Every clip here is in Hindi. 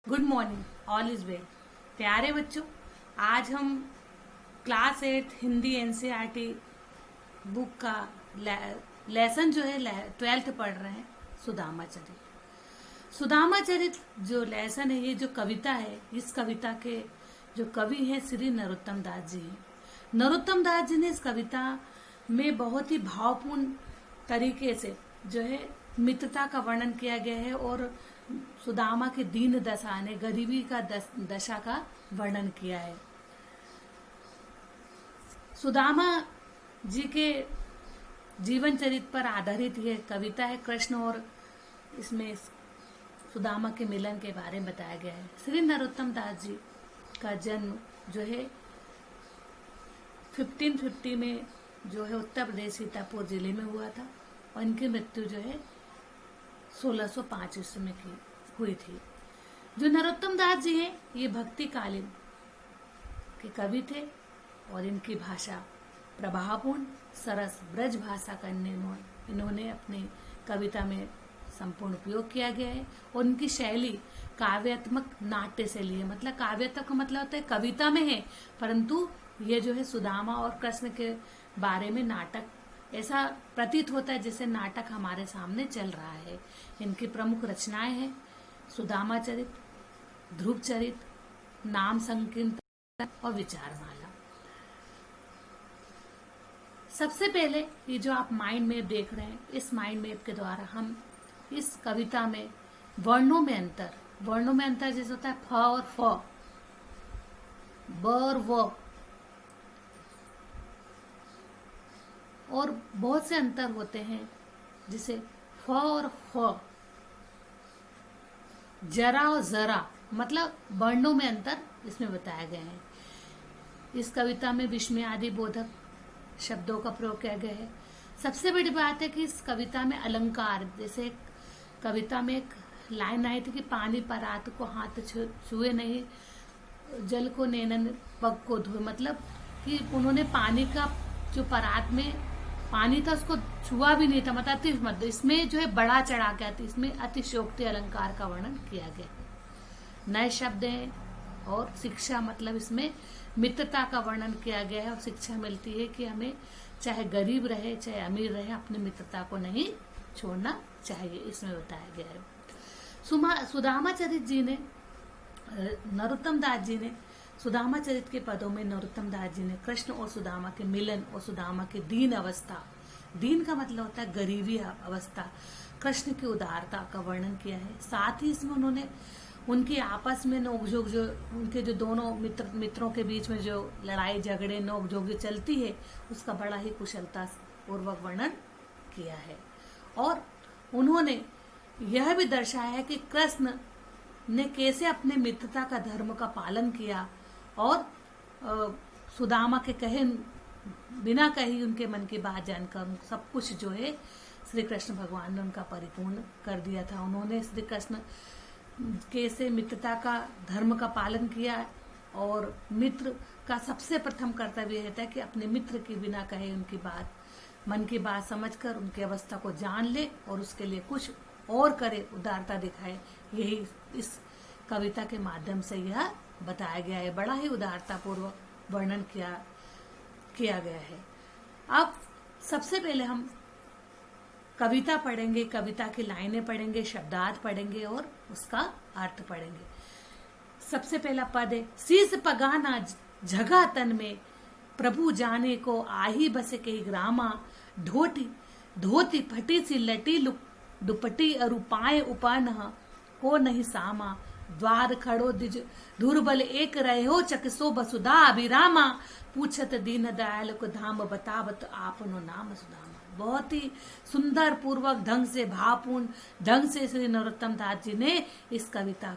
Good morning, all is well. प्यारे बच्चों, आज हम क्लास 8 हिंदी एनसीईआरटी बुक का लेसन जो है 12th पढ़ रहे हैं, सुदामा चरित। सुदामा चरित जो लेसन है, ये जो कविता है, इस कविता के जो कवि हैं श्री नरोत्तम दास जी हैं। नरोत्तम दास जी ने इस कविता में बहुत ही भावपूर्ण तरीके से जो है मित्रता का वर्णन किया गया है और सुदामा की दीन दशा ने गरीबी का दशा का वर्णन किया है। सुदामा जी के जीवन चरित्र पर आधारित यह कविता है। कृष्ण और इसमें सुदामा के मिलन के बारे में बताया गया है। श्री नरोत्तम दास जी का जन्म जो है 1550 में जो है उत्तर प्रदेश सीतापुर जिले में हुआ था और इनकी मृत्यु जो है 1605 ईस्वी में हुई थी। जो नरोत्तम दास जी हैं, ये भक्ति कालीन के कवि थे और इनकी भाषा प्रभावपूर्ण सरस ब्रज भाषा का इन्होंने अपनी कविता में संपूर्ण उपयोग किया गया है और उनकी शैली काव्यात्मक नाट्य शैली है। मतलब काव्यात्मक का मतलब होता है कविता में है, परंतु ये जो है सुदामा और कृष्ण के बारे में नाटक ऐसा प्रतीत होता है जैसे नाटक हमारे सामने चल रहा है। इनकी प्रमुख रचनाएं हैं सुदामा चरित, ध्रुव चरित, नाम संकीर्तन और विचारमाला। सबसे पहले ये जो आप माइंड मैप देख रहे हैं, इस माइंड मैप के द्वारा हम इस कविता में वर्णों में अंतर जैसे होता है फ और फ, ब और व, और बहुत से अंतर होते हैं जिसे फ और फ, जरा और जरा, मतलब वर्णों में अंतर इसमें बताया गया है। इस कविता में विस्मय आदि बोधक शब्दों का प्रयोग किया गया है। सबसे बड़ी बात है कि इस कविता में अलंकार, जैसे कविता में एक लाइन आई थी कि पानी परात को हाथ छुए नहीं, जल को नैनन पग को धोए, मतलब कि उन्होंने पानी का जो परात में पानी था उसको छुआ भी नहीं था, मतलब इसमें जो है बड़ा चढ़ा गया था। इसमें अतिशयोक्ति अलंकार का वर्णन किया गया। नए शब्द हैं और शिक्षा, मतलब इसमें मित्रता का वर्णन किया गया है और शिक्षा मिलती है कि हमें चाहे गरीब रहे चाहे अमीर रहे, अपनी मित्रता को नहीं छोड़ना चाहिए, इसमें बताया गया है। सुदामा चरित जी ने नरोत्तम दास जी ने सुदामा चरित के पदों में नरोत्तम दास जी ने कृष्ण और सुदामा के मिलन और सुदामा की दीन अवस्था, दीन का मतलब होता है गरीबी अवस्था, कृष्ण की उदारता का वर्णन किया है। साथ ही इसमें उन्होंने उनकी आपस में नोकझोंक, जो उनके जो दोनों मित्रों के बीच में जो लड़ाई झगड़े नोकझोंक जो चलती है, उसका बड़ा ही कुशलता पूर्वक वर्णन किया है। और उन्होंने यह भी दर्शाया है कि कृष्ण ने कैसे अपने मित्रता का धर्म का पालन किया और सुदामा के कहे बिना कही उनके मन की बात जानकर सब कुछ जो है श्री कृष्ण भगवान ने उनका परिपूर्ण कर दिया था। उन्होंने श्री कृष्ण कैसे मित्रता का धर्म का पालन किया और मित्र का सबसे प्रथम कर्तव्य रहता है कि अपने मित्र की बिना कहे उनकी बात, मन की बात समझकर उनकी अवस्था को जान ले और उसके लिए कुछ और करे, उदारता दिखाए। यही इस कविता के माध्यम से यह बताया गया है। बड़ा ही उदारता पूर्वक वर्णन किया गया है। अब सबसे पहले हम कविता पढ़ेंगे, कविता की लाइनें पढ़ेंगे, शब्दार्थ पढ़ेंगे और उसका अर्थ पढ़ेंगे। सबसे पहला पद है, शीस पगाना जगह तन में प्रभु जाने को आही बस के ग्रामा, धोती फटी सी लटी दुपटी अरुपाए उपन को नहीं सामा, द्वार खड़ो दिज दुर्बल एक रहो चकसो बसुधा अभिरामा, पूछत दीन दयाल को धाम बतावत आपनो नाम सुदामा। बहुत ही सुंदर पूर्वक ढंग से, भावपूर्ण ढंग से श्री नरोत्तम दास जी ने इस कविता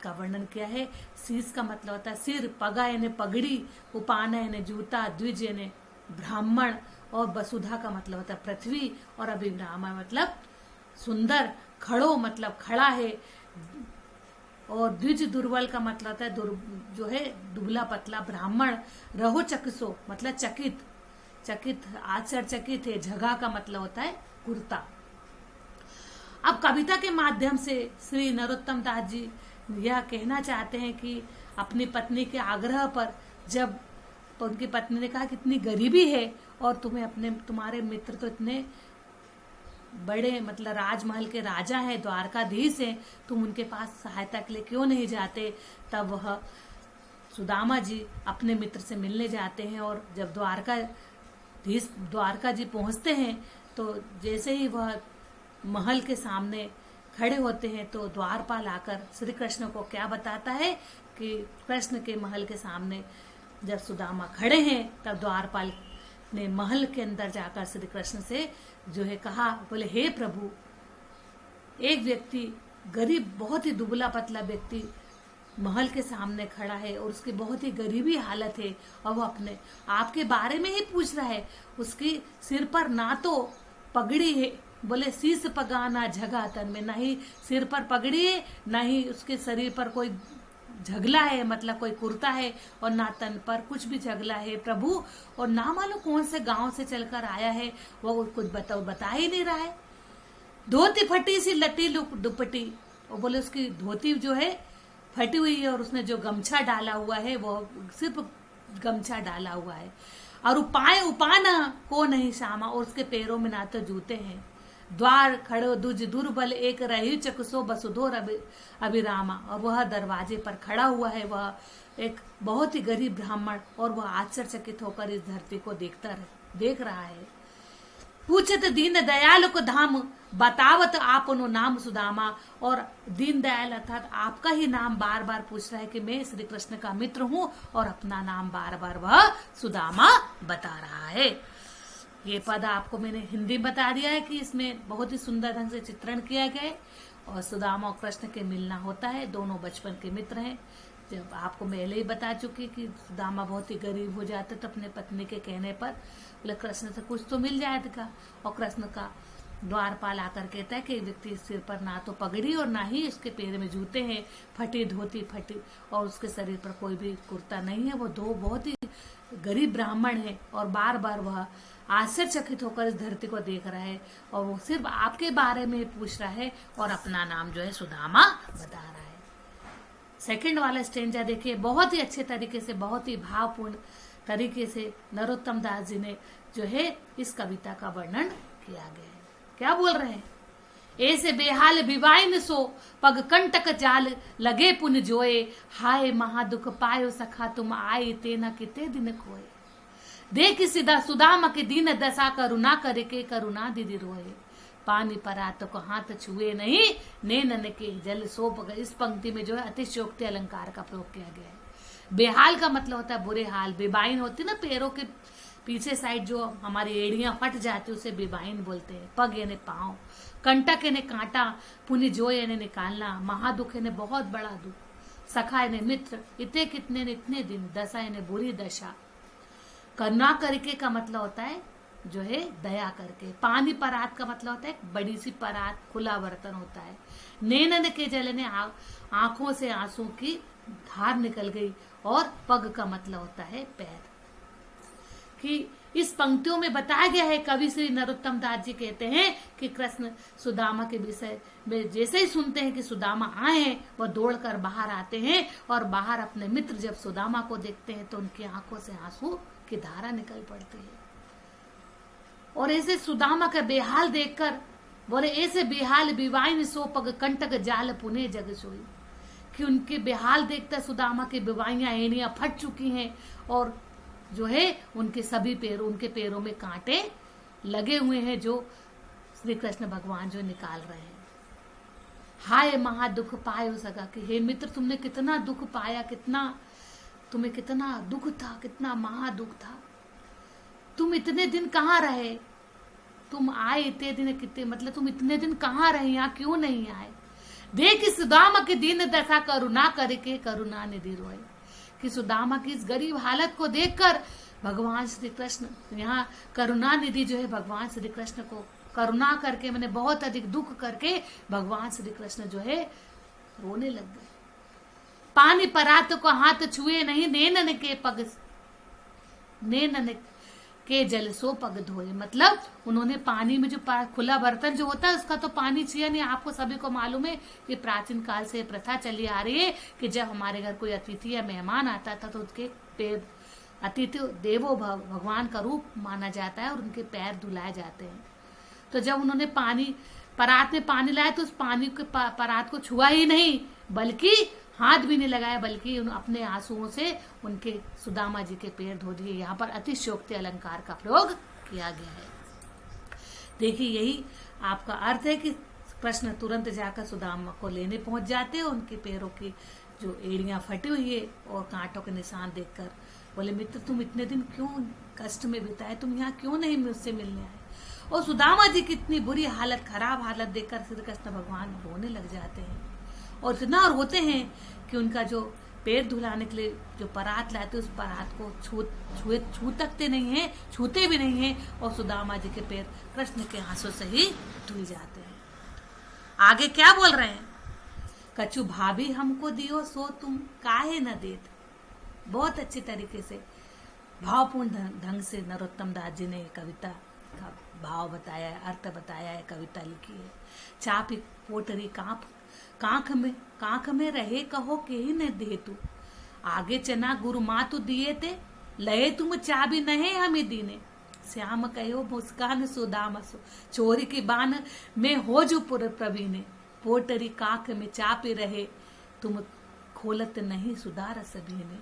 का वर्णन किया है। शीस का मतलब होता है सिर, पगा यानी पगड़ी, उपाना यानी जूता, द्विज यानी ब्राह्मण और वसुधा का मतलब होता है पृथ्वी और अभिरामा मतलब सुंदर, खड़ो मतलब खड़ा है और द्विज दुर्बल का मतलब होता है जो है दुबला पतला, ब्राह्मण, रहो चकसो मतलब चकित आश्चर्यचकित है, जगह का मतलब होता है कुर्ता। अब कविता के माध्यम से श्री नरोत्तम दास जी यह कहना चाहते हैं कि अपनी पत्नी के आग्रह पर जब उनकी पत्नी ने कहा कि इतनी गरीबी है और तुम्हारे मित्र तो इतने बड़े मतलब राजमहल के राजा है, द्वारकाधीश है, तुम उनके पास सहायता के लिए क्यों नहीं जाते। तब वह सुदामा जी अपने मित्र से मिलने जाते हैं और जब द्वारका जी पहुंचते हैं तो जैसे ही वह महल के सामने खड़े होते हैं तो द्वारपाल आकर श्री कृष्ण को क्या बताता है कि कृष्ण के महल के सामने जब सुदामा खड़े हैं तब द्वारपाल ने महल के अंदर जाकर श्री कृष्ण से जो है कहा, बोले हे प्रभु, एक व्यक्ति गरीब, बहुत ही दुबला पतला व्यक्ति महल के सामने खड़ा है और उसकी बहुत ही गरीबी हालत है और वो अपने आपके बारे में ही पूछ रहा है। उसकी सिर पर ना तो पगड़ी है, बोले शीश पगाना झगा तन में, ना ही सिर पर पगड़ी है ना ही उसके शरीर पर कोई झगला है, मतलब कोई कुर्ता है, और ना तन पर कुछ भी झगला है प्रभु, और ना मालूम कौन से गांव से चलकर आया है, वो कुछ बता ही नहीं रहा है। धोती फटी सी लटी दुपट्टी, और बोले उसकी धोती जो है फटी हुई है और उसने जो गमछा डाला हुआ है वो सिर्फ गमछा डाला हुआ है, और उपाना को नहीं शामा, और उसके पैरों में ना तो जूते हैं। द्वार खड़ो दुज दुर्बल एक रही चकसो बसुधोर अभिरामा, और वह दरवाजे पर खड़ा हुआ है, वह एक बहुत ही गरीब ब्राह्मण, और वह आश्चर्यचकित होकर इस धरती को देख रहा है। पूछत दीन दयाल को धाम बतावत आपनो नाम सुदामा, और दीन दयाल अर्थात आपका ही नाम बार बार पूछ रहा है कि मैं श्री कृष्ण का मित्र हूँ, और अपना नाम बार बार वह सुदामा बता रहा है। ये पद आपको मैंने हिंदी बता दिया है कि इसमें बहुत ही सुंदर ढंग से चित्रण किया गया है, और सुदामा और कृष्ण के मिलना होता है, दोनों बचपन के मित्र हैं। जब आपको पहले ही बता चुकी कि सुदामा बहुत ही गरीब हो जाते तो अपने पत्नी के कहने पर बोले कृष्ण से कुछ तो मिल जाएगा, और कृष्ण का द्वारपाल आकर कहता है कि व्यक्ति सिर पर ना तो पगड़ी और ना ही उसके पैर में जूते हैं, फटी धोती फटी, और उसके शरीर पर कोई भी कुर्ता नहीं है, वो दो बहुत ही गरीब ब्राह्मण है, और बार बार वह आश्चर्यचकित होकर इस धरती को देख रहा है, और वो सिर्फ आपके बारे में पूछ रहा है और अपना नाम जो है सुदामा बता रहा है। सेकंड वाला स्टेंजा देखिए, बहुत ही अच्छे तरीके से, बहुत ही भावपूर्ण तरीके से नरोत्तम दास जी ने जो है इस कविता का वर्णन किया गया है। क्या बोल रहे हैं, ऐसे बेहाल विवाइन सो पग कंटक जाल लगे पुन जोए, हाय महादुख पायो सखा तुम आए तेना किते दिन खोए। देख सीधा सुदामा के दीन दशा करुणा करे के करुणा दीदी रोए, पानी परा तो को हाथ छुए नहीं नैनन के जल सोप। इस पंक्ति में जो है अतिशयोक्ति अलंकार का प्रयोग किया गया है। बेहाल का मतलब होता है बुरे हाल, बेबाइन होती ना पैरों के पीछे साइड जो हमारी एड़ियां फट जाती उसे बेबाइन बोलते हैं। पग यानी पांव, कंटक यानी कांटा, पुनि जो यानी निकालना, महादुख यानी बहुत बड़ा दुख, सखा यानी मित्र, इतने कितने ने इतने दिन, दशा यानी बुरी दशा, करुणा करके का मतलब होता है जो है दया करके, पानी परात का मतलब होता है बड़ी सी परात, खुला बर्तन होता है, नैनन के जल ने आंखों से आंसू की धार निकल गई, और पग का मतलब होता है पैर। कि इस पंक्तियों में बताया गया है, कवि श्री नरोत्तम दास जी कहते हैं कि कृष्ण सुदामा के विषय में जैसे ही सुनते हैं कि सुदामा आए हैं, वह दौड़कर बाहर आते हैं, और बाहर अपने मित्र जब सुदामा को देखते हैं तो उनकी आंखों से आंसू की धारा निकल पड़ती है। और ऐसे सुदामा का बेहाल देखकर बोले, ऐसे बेहाल विवाइन सो पग कंटक जाल पुने जग सोई, कि उनके बेहाल देखकर सुदामा की विवाइयां एड़ियां फट चुकी हैं, और जो है उनके सभी पैरों, उनके पैरों में कांटे लगे हुए हैं जो श्री कृष्ण भगवान जो निकाल रहे हैं। हाय महा दुख पायो सगा, कि हे मित्र तुमने कितना दुख पाया, तुम्हें कितना दुख था, कितना महा दुख था। तुम इतने दिन कहाँ रहे, तुम आए इतने दिन, कितने मतलब तुम इतने दिन कहाँ रहे, यहाँ क्यों नहीं आए। देख सुदामा के दीन दशा करुणा करके करुणा निधि रोए, कि सुदामा की इस गरीब हालत को देखकर भगवान श्री कृष्ण, यहाँ करुणा निधि जो है भगवान श्री कृष्ण को करुणा करके, मैंने बहुत अधिक दुख करके भगवान श्री कृष्ण जो है रोने लग गए। पानी परात को हाथ छुए नहीं, नैनन के पग, नैनन के जल सो पग धोए। मतलब उन्होंने पानी में जो खुला बर्तन जो होता है उसका तो पानी चाहिए नहीं। आपको सभी को मालूम है कि प्राचीन काल से प्रथा चली आ रही है कि जब हमारे घर कोई अतिथि या मेहमान आता था तो उसके पैर, अतिथि देवो भव, भगवान का रूप माना जाता है और उनके पैर धुलाए जाते हैं। तो जब उन्होंने परात में पानी लाया तो उस पानी के परात को छुआ ही नहीं, बल्कि हाथ भी नहीं लगाया, बल्कि अपने आंसुओं से उनके सुदामा जी के पैर धो दिए। यहाँ पर अतिशयोक्ति अलंकार का प्रयोग किया गया है। देखिए यही आपका अर्थ है कि कृष्ण तुरंत जाकर सुदामा को लेने पहुंच जाते हैं। उनके पैरों की जो एड़ियां फटी हुई है और कांटों के निशान देखकर बोले, मित्र तुम इतने दिन क्यों कष्ट में बिताए, तुम यहाँ क्यों नहीं मुझसे मिलने आए। और सुदामा जी की इतनी बुरी हालत, खराब हालत देखकर श्री कृष्ण भगवान रोने लग जाते हैं और इतना रोते हैं कि उनका जो पैर धुलाने के लिए जो परात लाते उस परात को छू तकते नहीं है, छूते भी नहीं है और सुदामा जी के पैर कृष्ण के आंसू से ही धुल जाते हैं। आगे क्या बोल रहे हैं, कछु भाभी हमको दियो सो तुम काहे न देत। बहुत अच्छे तरीके से भावपूर्ण ढंग से नरोत्तम दास जी ने कविता का भाव बताया है, अर्थ बताया है, कविता लिखी है। चापी पोटरी कांख में रहे कहो के ही न दे तू, आगे चना गुरु मातु दिए ते लये तुम चाबी नहे हमें दीने। श्याम कहो मुस्कान सुदामा सो, चोरी की बान में हो जो पुर प्रवीणे। पोटरी कांख में चापी रहे तुम खोलत नहीं सुधार सभी ने।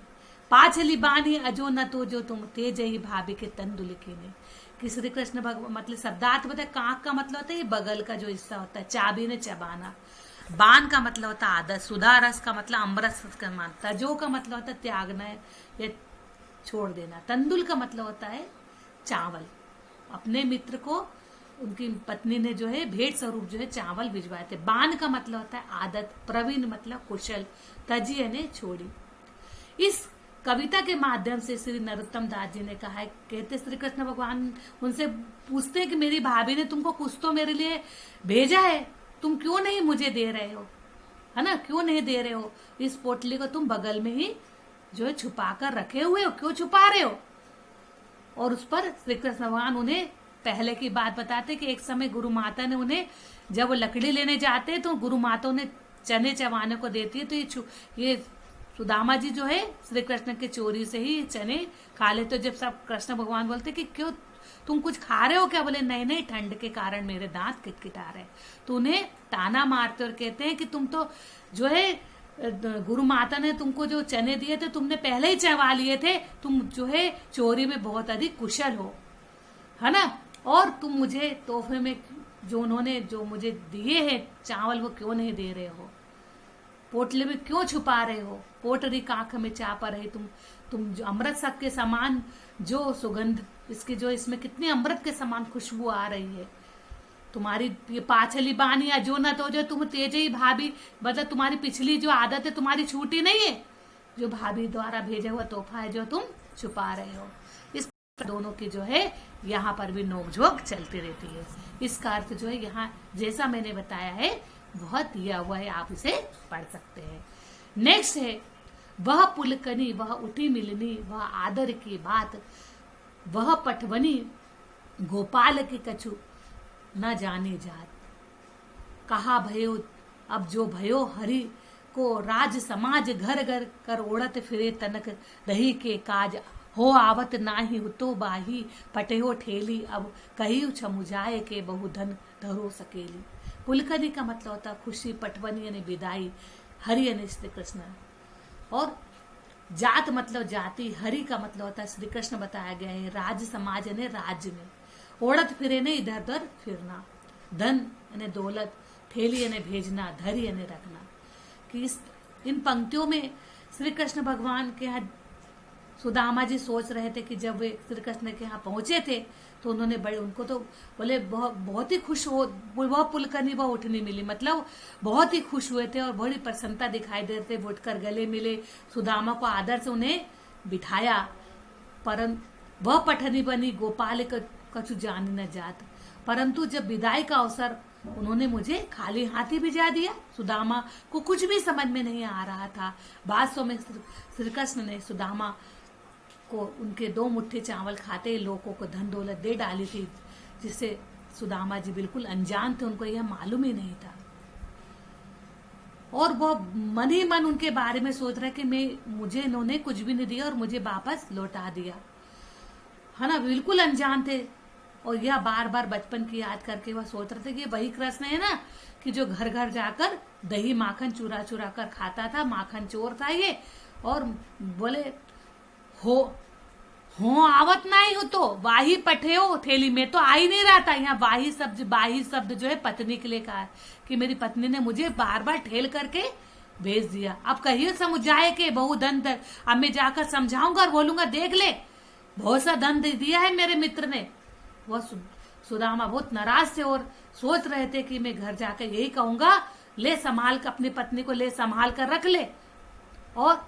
पाछली बानी अजो न तो जो तुम तेज ही भाभी के तंदु लिखे ने। कि श्री कृष्ण भगवान मतलब शब्दार्थ बताए, कांख का मतलब होता है बगल का जो हिस्सा होता है, चाबी ने चबाना। बान का मतलब होता है आदत, सुधारस का मतलब अमृत का मान, तजो का मतलब होता है त्यागना या छोड़ देना, तंदुल का मतलब होता है चावल। अपने मित्र को उनकी पत्नी ने जो है भेंट स्वरूप जो है चावल भिजवाए थे। बान का मतलब होता है आदत, प्रवीण मतलब कुशल, तजी ने छोड़ी। इस कविता के माध्यम से श्री नरोत्तम दास जी ने कहा है, कहते श्री कृष्ण भगवान उनसे पूछते हैं कि मेरी भाभी ने तुमको कुछ तो मेरे लिए भेजा है, तुम क्यों नहीं मुझे दे रहे हो, है ना, क्यों नहीं दे रहे हो। इस पोटली को तुम बगल में ही जो है छुपा कर रखे हुए हो, क्यों छुपा रहे हो। और उस पर श्री कृष्ण भगवान उन्हें पहले की बात बताते कि एक समय गुरु माता ने उन्हें जब वो लकड़ी लेने जाते तो गुरु माता उन्हें चने चबाने को देती है, तो ये सुदामा जी जो है श्री कृष्ण के चोरी से ही चने खा लेते। तो जब सब कृष्ण भगवान बोलते कि क्यों तुम कुछ खा रहे हो क्या, बोले नहीं नहीं ठंड के कारण मेरे दांत किटकिटा रहे। तो उन्हें ताना मारते और कहते हैं कि तुम तो जो है गुरु माता ने तुमको जो चने दिए थे तुमने पहले ही चबा लिए थे, तुम जो है चोरी में बहुत अधिक कुशल हो, है ना। और तुम मुझे तोहफे में जो उन्होंने जो मुझे दिए हैं चावल वो क्यों नहीं दे रहे हो, पोटले में क्यों छुपा रहे हो। पोटरी कांख में चापा रहे तुम जो अमृत सक के समान जो सुगंध इसकी जो इसमें कितनी अमृत के समान खुशबू आ रही है। तुम्हारी ये पाछली बानी या जो न तो जो तुम तेज ही भाभी मतलब तुम्हारी पिछली जो आदत है तुम्हारी छूटी नहीं है, जो भाभी द्वारा भेजा हुआ तोहफा है जो तुम छुपा रहे हो। इस दोनों की जो है यहाँ पर भी नोकझोंक चलती रहती है। इसका अर्थ जो है यहाँ जैसा मैंने बताया है बहुत दिया हुआ है, आप इसे पढ़ सकते हैं। नेक्स्ट है, वह पुलकनी वह उठी मिलनी वह आदर की बात, वह पटवनी गोपाल की कछु न जाने जात। कहा भयो अब जो भयो हरि को राज समाज घर घर कर ओढ़त फिरे तनक रही के काज, हो आवत नाही हुतो बाही पटेहो ठेली, अब कही छमुजाए के बहुधन धरो सकेली। पुलकनी का मतलब होता खुशी, पटवनी यानी विदाई, हरि यानी श्री कृष्ण, और जात मतलब जाति, हरि का मतलब होता है श्री कृष्ण बताया गया है। राज समाज यानी राज्य में, ओढ़त फिरे ने इधर उधर फिरना, धन यानी दौलत, ठेली यानी भेजना, धरी यानी रखना। कि इन पंक्तियों में श्री कृष्ण भगवान के यहाँ सुदामा जी सोच रहे थे कि जब वे श्री कृष्ण के यहाँ पहुंचे थे तो उन्होंने बड़े उनको तो बोले बहुत ही खुश हो, वह पुलकनी वह उठनी मिली, मतलब बहुत ही खुश हुए थे और बड़ी प्रसन्नता दिखाई दे रहे थे। उठकर गले मिले, सुदामा को आदर से उन्हें बिठाया, परंतु वह पठनी बनी गोपाल कछु जान न जात। परंतु जब विदाई का अवसर उन्होंने मुझे खाली हाथी भिजा दिया। सुदामा को कुछ भी समझ में नहीं आ रहा था। वास्तव में श्री कृष्ण ने सुदामा को उनके 2 मुट्ठी चावल खाते ही लोगों को धन दौलत दे डाली थी, जिससे सुदामा जी बिल्कुल अनजान थे, उनको यह मालूम ही नहीं था। और वो मन ही मन उनके बारे में सोच रहा कि मुझे इन्होंने कुछ भी नहीं दिया और मुझे वापस लौटा दिया, है ना, बिल्कुल अनजान थे। और यह बार बार बचपन की याद करके वह सोच रहे थे कि वही कृष्ण है ना, कि जो घर घर जाकर दही माखन चुरा चुरा कर खाता था, माखन चोर था ये। और बोले हो आवत नहीं हो तो वाही पठे हो थैली में, तो आ ही नहीं रहा था। यहाँ वाही शब्द जो है पत्नी के लिए कहा कि मेरी पत्नी ने मुझे बार बार ठेल करके भेज दिया। अब कहिए समझाए के बहु धन, अब मैं जाकर समझाऊंगा और बोलूंगा देख ले बहुत सा धन दे दिया है मेरे मित्र ने। वह सुदामा बहुत नाराज थे और सोच रहे थे कि मैं घर जाकर यही कहूंगा, ले संभाल कर अपनी पत्नी को ले संभाल कर रख ले। और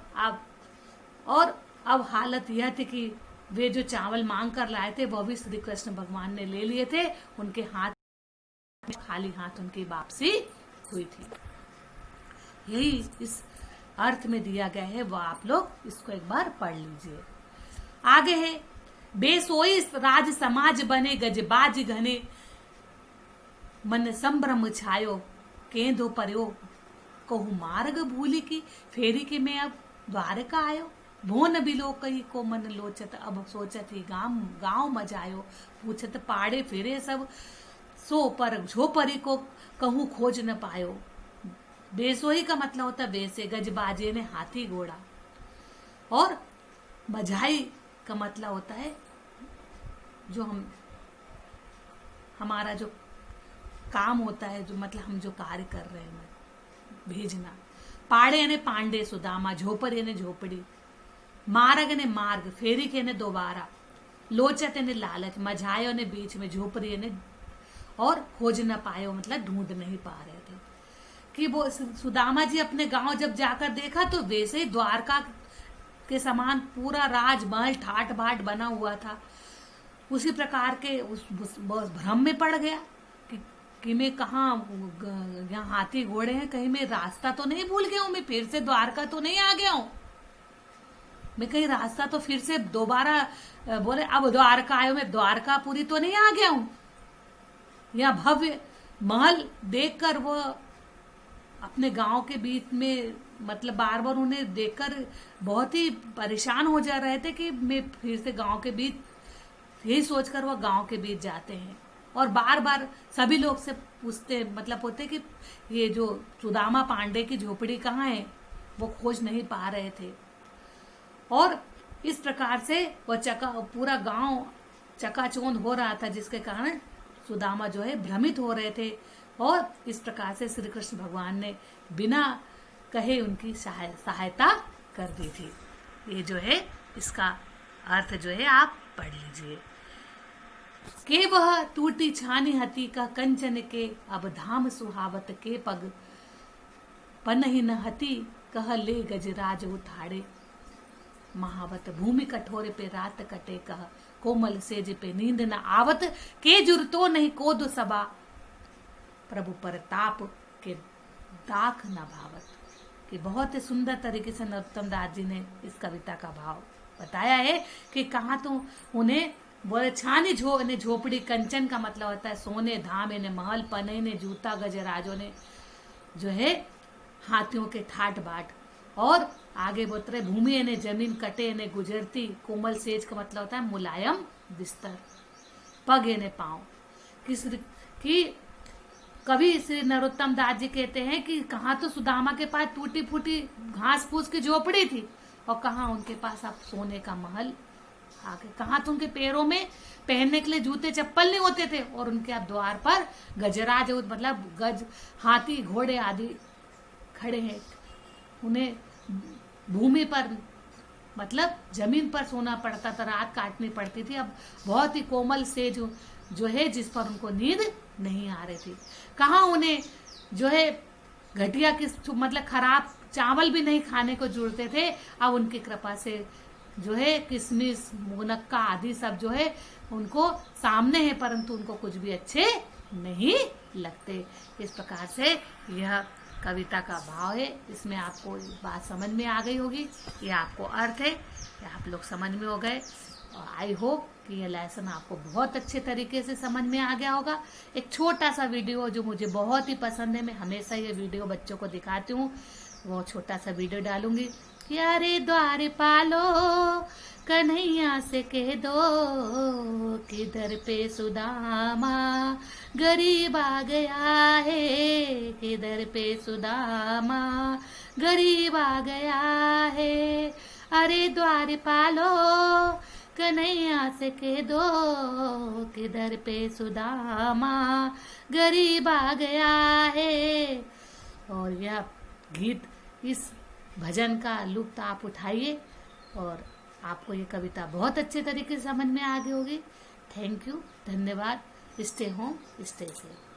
अब हालत यह थी कि वे जो चावल मांग कर लाए थे वह भी श्री कृष्ण भगवान ने ले लिए थे। उनके हाथ खाली हाथ उनकी वापसी हुई थी। यही इस अर्थ में दिया गया है, वह आप लोग इसको एक बार पढ़ लीजिए। आगे है, बेसोई राज समाज बने गजबाज घने, मन संभ्रम छायो केंदो पर्यो, कहू मार्ग भूली की फेरी के मैं अब द्वारका आयो, भोन बिलो कही को मन लोचत, अब सोचत ही गांव मजायो, पूछत पाड़े फिरे सब सो पर झोपरी को कहूं खोज न पायो। बेसोई का मतलब होता है बेसे, गजबाजे ने हाथी घोड़ा, और बजाई का मतलब होता है जो हमारा जो काम होता है, जो मतलब हम जो कार्य कर रहे हैं भेजना। पाड़े ने पांडे सुदामा, झोपड़ी ने झोपड़ी, मार्ग ने मार्ग, फेरी के ने दोबारा, लोचत ने लालच, मझायो ने बीच में, झोपड़ी ने, और खोज न पायो मतलब ढूंढ नहीं पा रहे थे। कि वो सुदामा जी अपने गांव जब जाकर देखा तो वैसे ही द्वारका के समान पूरा राजमहल ठाट बाट बना हुआ था। उसी प्रकार के उस भ्रम में पड़ गया कि मैं कहाँ, यहाँ हाथी घोड़े हैं, कहीं मैं रास्ता तो नहीं भूल गया हूं, मैं फिर से द्वारका तो नहीं आ गया हूं, मैं कहीं रास्ता तो फिर से दोबारा बोले अब द्वारका आयो, मैं द्वारका पूरी तो नहीं आ गया हूं। यह भव्य महल देखकर वो अपने गांव के बीच में मतलब बार बार उन्हें देखकर बहुत ही परेशान हो जा रहे थे कि मैं फिर से गांव के बीच, यही सोचकर वो गांव के बीच जाते हैं और बार बार सभी लोग से पूछते, मतलब होते कि ये जो सुदामा पांडे की झोपड़ी कहाँ है, वो खोज नहीं पा रहे थे। और इस प्रकार से वह पूरा गांव चकाचौंध हो रहा था, जिसके कारण सुदामा जो है भ्रमित हो रहे थे। और इस प्रकार से श्री कृष्ण भगवान ने बिना कहे उनकी सहायता कर दी थी। ये जो है इसका अर्थ जो है आप पढ़ लीजिए। के वह टूटी छानी हती का कंचन के, अब धाम सुहावत के पग, पनहि न हती कह ले गजराज उठाड़े, महावत भूमि कठोरे पे रात कटे कह, कोमल सेज पे नींद न आवत, के जुरतो नहीं कोद सबा, प्रभु परताप के दाख न भावत। कि बहुत ही सुंदर तरीके से नरोत्तम दास जी ने इस कविता का भाव बताया है कि कहा तो उन्हें बोले छानी झोपड़ी, कंचन का मतलब होता है सोने, धाम ने महल, पने ने जूता, गजराजों ने जो है हाथियों के ठाट बाट, और आगे बोलते रहे भूमि ने जमीन, कटे ने गुजरती, कोमल सेज का मतलब होता है मुलायम बिस्तर, पग ने पांव। कि कभी श्री नरोत्तम दास जी कहते हैं कि कहाँ तो सुदामा के पास टूटी फूटी घास फूस की झोपड़ी थी और कहाँ उनके पास अब सोने का महल आ गए, कहाँ तो उनके पैरों में पहनने के लिए जूते चप्पल नहीं होते थे और उनके अब द्वार पर गजराज मतलब गज, हाथी घोड़े आदि खड़े हैं। उन्हें भूमि पर मतलब जमीन पर सोना पड़ता था, रात काटनी पड़ती थी। अब बहुत ही कोमल से जो है जिस पर उनको नींद नहीं आ रही थी। कहाँ उन्हें जो है घटिया मतलब खराब चावल भी नहीं खाने को जुड़ते थे। अब उनकी कृपा से जो है किशमिश, मुनक्का आदि सब जो है उनको सामने है, परंतु उनको कुछ भी अच्छे नहीं लगते। इस प्रकार से यह कविता का भाव है। इसमें आपको बात समझ में आ गई होगी, ये आपको अर्थ है, ये आप लोग समझ में हो गए। और आई होप कि ये लेसन आपको बहुत अच्छे तरीके से समझ में आ गया होगा। एक छोटा सा वीडियो जो मुझे बहुत ही पसंद है, मैं हमेशा ये वीडियो बच्चों को दिखाती हूँ, वो छोटा सा वीडियो डालूंगी। यारे द्वार पालो कन्हैया से कह दो कि दर पे सुदामा गरीब आ गया है, कि दर पे सुदामा गरीब आ गया है। अरे द्वार पालो कन्हैया से कह दो कि दर पे सुदामा गरीब आ गया है। और यह गीत, इस भजन का लुत्फ आप उठाइए और आपको ये कविता बहुत अच्छे तरीके से समझ में आ गई होगी। थैंक यू, धन्यवाद। Stay home, stay safe.